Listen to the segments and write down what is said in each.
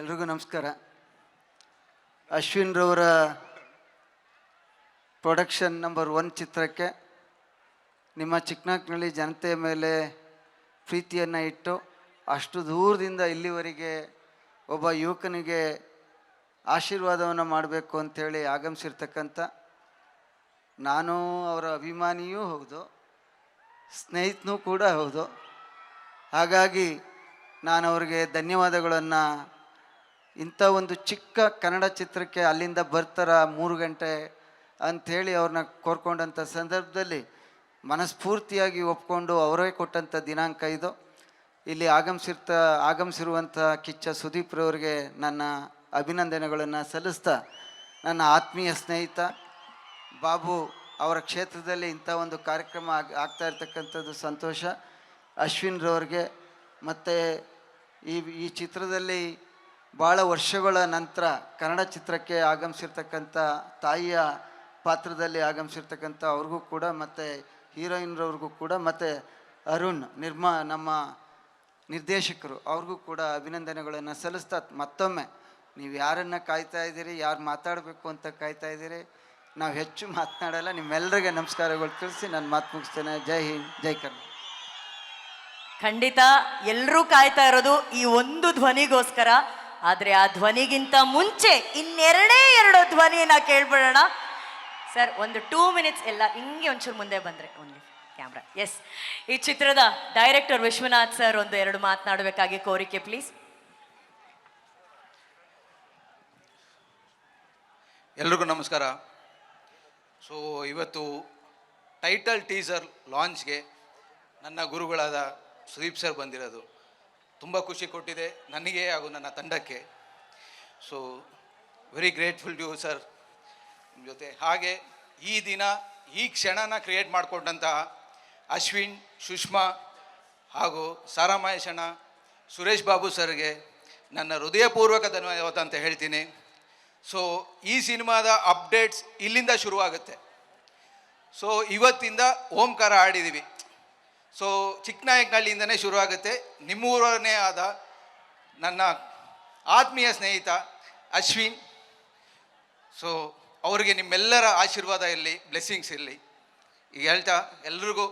ಎಲ್ರಿಗೂ ನಮಸ್ಕಾರ. ಅಶ್ವಿನ್ ರವರ ಪ್ರೊಡಕ್ಷನ್ ನಂಬರ್ 1 ಚಿತ್ರಕ್ಕೆ ನಿಮ್ಮ ಚಿಕ್ಕನಾಕ್ನಳ್ಳಿ ಜನತೆಯ ಮೇಲೆ ಪ್ರೀತಿಯನ್ನು ಇಟ್ಟು ಅಷ್ಟು ದೂರದಿಂದ ಇಲ್ಲಿವರೆಗೆ ಒಬ್ಬ ಯುವಕನಿಗೆ ಆಶೀರ್ವಾದವನ್ನು ಮಾಡಬೇಕು ಅಂಥೇಳಿ ಆಗಮಿಸಿರ್ತಕ್ಕಂಥ ನಾನು ಅವರ ಅಭಿಮಾನಿಯೂ ಹೌದು, ಸ್ನೇಹಿತನೂ ಕೂಡ ಹೌದು. ಹಾಗಾಗಿ ನಾನು ಅವರಿಗೆ ಧನ್ಯವಾದಗಳನ್ನು, ಇಂಥ ಒಂದು ಚಿಕ್ಕ ಕನ್ನಡ ಚಿತ್ರಕ್ಕೆ ಅಲ್ಲಿಂದ ಬರ್ತಾರ 3 ಗಂಟೆ ಅಂಥೇಳಿ ಅವ್ರನ್ನ ಕೋರ್ಕೊಂಡಂಥ ಸಂದರ್ಭದಲ್ಲಿ ಮನಸ್ಫೂರ್ತಿಯಾಗಿ ಒಪ್ಕೊಂಡು ಅವರೇ ಕೊಟ್ಟಂಥ ದಿನಾಂಕ ಇದು. ಇಲ್ಲಿ ಆಗಮಿಸಿರುವಂಥ ಕಿಚ್ಚ ಸುದೀಪ್ರವ್ರಿಗೆ ನನ್ನ ಅಭಿನಂದನೆಗಳನ್ನು ಸಲ್ಲಿಸ್ತಾ, ನನ್ನ ಆತ್ಮೀಯ ಸ್ನೇಹಿತ ಬಾಬು ಅವರ ಕ್ಷೇತ್ರದಲ್ಲಿ ಇಂಥ ಒಂದು ಕಾರ್ಯಕ್ರಮ ಆಗ್ತಾ ಇರ್ತಕ್ಕಂಥದ್ದು ಸಂತೋಷ. ಅಶ್ವಿನ್ ರವ್ರಿಗೆ ಮತ್ತು ಈ ಚಿತ್ರದಲ್ಲಿ ಭಾಳ ವರ್ಷಗಳ ನಂತರ ಕನ್ನಡ ಚಿತ್ರಕ್ಕೆ ಆಗಮಿಸಿರ್ತಕ್ಕಂಥ ತಾಯಿಯ ಪಾತ್ರದಲ್ಲಿ ಆಗಮಿಸಿರ್ತಕ್ಕಂಥ ಅವ್ರಿಗೂ ಕೂಡ, ಮತ್ತು ಹೀರೋಯಿನ್ರವ್ರಿಗೂ ಕೂಡ, ಮತ್ತು ಅರುಣ್ ನಮ್ಮ ನಿರ್ದೇಶಕರು ಅವ್ರಿಗೂ ಕೂಡ ಅಭಿನಂದನೆಗಳನ್ನು ಸಲ್ಲಿಸ್ತಾ, ಮತ್ತೊಮ್ಮೆ ನೀವು ಯಾರನ್ನು ಕಾಯ್ತಾ ಇದ್ದೀರಿ, ಯಾರು ಮಾತಾಡಬೇಕು ಅಂತ ಕಾಯ್ತಾ ಇದ್ದೀರಿ, ನಾವು ಹೆಚ್ಚು ಮಾತನಾಡಲ್ಲ. ನಿಮ್ಮೆಲ್ಲರಿಗೆ ನಮಸ್ಕಾರಗಳು ತಿಳಿಸಿ ನನ್ನ ಮಾತು ಮುಗಿಸ್ತೇನೆ. ಜೈ ಹಿಂದ್, ಜೈ ಕರ್ನಾಟಕ. ಖಂಡಿತ ಎಲ್ಲರೂ ಕಾಯ್ತಾ ಇರೋದು ಈ ಒಂದು ಧ್ವನಿಗೋಸ್ಕರ. ಆದರೆ ಆ ಧ್ವನಿಗಿಂತ ಮುಂಚೆ ಇನ್ನೆರಡೇ 2 ಧ್ವನಿಯನ್ನ ಕೇಳ್ಬಿಡೋಣ ಸರ್. ಒಂದು 2 ಮಿನಿಟ್ಸ್ ಎಲ್ಲ ಹಿಂಗೆ ಒಂಚೂರು ಮುಂದೆ ಬಂದರೆ ಓನ್ಲಿ ಕ್ಯಾಮ್ರಾ. ಎಸ್, ಈ ಚಿತ್ರದ ಡೈರೆಕ್ಟರ್ ವಿಶ್ವನಾಥ್ ಸರ್ ಒಂದು 2 ಮಾತನಾಡಬೇಕಾಗಿ ಕೋರಿಕೆ ಪ್ಲೀಸ್. ಎಲ್ರಿಗೂ ನಮಸ್ಕಾರ. ಸೊ ಇವತ್ತು ಟೈಟಲ್ ಟೀಸರ್ ಲಾಂಚ್ಗೆ ನನ್ನ ಗುರುಗಳಾದ ಸುದೀಪ್ ಸರ್ ಬಂದಿರೋದು ತುಂಬ ಖುಷಿ ಕೊಟ್ಟಿದೆ ನನಗೆ ಹಾಗೂ ನನ್ನ ತಂಡಕ್ಕೆ. So very grateful to you sir ನಿಮ್ಮ ಜೊತೆ. ಹಾಗೆ ಈ ದಿನ ಈ ಕ್ಷಣನ ಕ್ರಿಯೇಟ್ ಮಾಡಿಕೊಂಡಂತಹ ಅಶ್ವಿನ್, ಸುಷ್ಮಾ ಹಾಗೂ ಸಾರಾ ಮಹೇಶಣ್ಣ, ಸುರೇಶ್ ಬಾಬು ಸರ್ಗೆ ನನ್ನ ಹೃದಯಪೂರ್ವಕ ಧನ್ಯವಾದ ಅಂತ ಹೇಳ್ತೀನಿ. ಸೊ ಈ ಸಿನಿಮಾದ ಅಪ್ಡೇಟ್ಸ್ ಇಲ್ಲಿಂದ ಶುರುವಾಗುತ್ತೆ. ಸೊ ಇವತ್ತಿಂದ ಓಂಕಾರ ಆಡಿದ್ದೀವಿ. ಸೊ ಚಿಕ್ಕನಾಯಕನಹಳ್ಳಿಯಿಂದನೇ ಶುರುವಾಗುತ್ತೆ. ನಿಮ್ಮೂರನೇ ಆದ ನನ್ನ ಆತ್ಮೀಯ ಸ್ನೇಹಿತ ಅಶ್ವಿನ್, ಸೊ ಅವರಿಗೆ ನಿಮ್ಮೆಲ್ಲರ ಆಶೀರ್ವಾದ ಇರಲಿ, ಬ್ಲೆಸ್ಸಿಂಗ್ಸ್ ಇರಲಿ. ಈಗ ಹೇಳ್ತಾ ಎಲ್ರಿಗೂ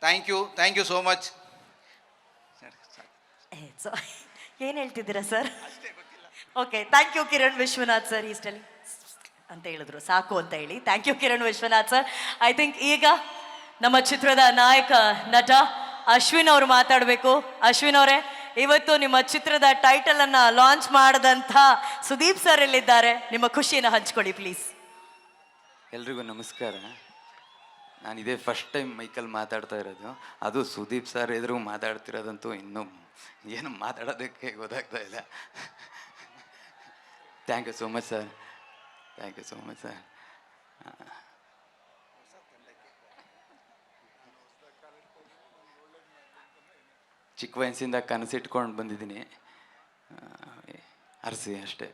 ಥ್ಯಾಂಕ್ ಯು ಸೋ ಮಚ್. ಏನು ಹೇಳ್ತಿದ್ದೀರಾ sir? Okay, thank you Kiran Vishwanath sir. ಇಷ್ಟಲ್ಲಿ ಅಂತ ಹೇಳಿದ್ರು ಸಾಕು ಅಂತ ಹೇಳಿ thank you Kiran Vishwanath sir. I think ಈಗ ನಮ್ಮ ಚಿತ್ರದ ನಾಯಕ ನಟ ಅಶ್ವಿನ್ ಅವರು ಮಾತಾಡಬೇಕು. ಅಶ್ವಿನ್ ಅವರೇ, ಇವತ್ತು ನಿಮ್ಮ ಚಿತ್ರದ ಟೈಟಲ್ ಅನ್ನ ಲಾಂಚ್ ಮಾಡಿದಂಥ ಸುದೀಪ್ ಸರ್ ಎಲ್ಲಿದ್ದಾರೆ, ನಿಮ್ಮ ಖುಷಿಯನ್ನು ಹಂಚ್ಕೊಳ್ಳಿ ಪ್ಲೀಸ್. ಎಲ್ರಿಗೂ ನಮಸ್ಕಾರ. ನಾನು ಇದೇ ಫಸ್ಟ್ ಟೈಮ್ ಮೈಕಲ್ಲಿ ಮಾತಾಡ್ತಾ ಇರೋದು, ಅದು ಸುದೀಪ್ ಸರ್ ಎದುರು ಮಾತಾಡ್ತಿರೋದಂತೂ ಇನ್ನೂ ಏನು ಮಾತಾಡೋದಕ್ಕೆ ಗೊತ್ತಾಗ್ತಾ ಇಲ್ಲ. Thank you so much sir, thank you so much sir. ಚಿಕ್ಕ ವಯಸ್ಸಿಂದ ಕನಸಿಟ್ಕೊಂಡು ಬಂದಿದ್ದೀನಿ, ಅರಸಿ ಅಷ್ಟೇ.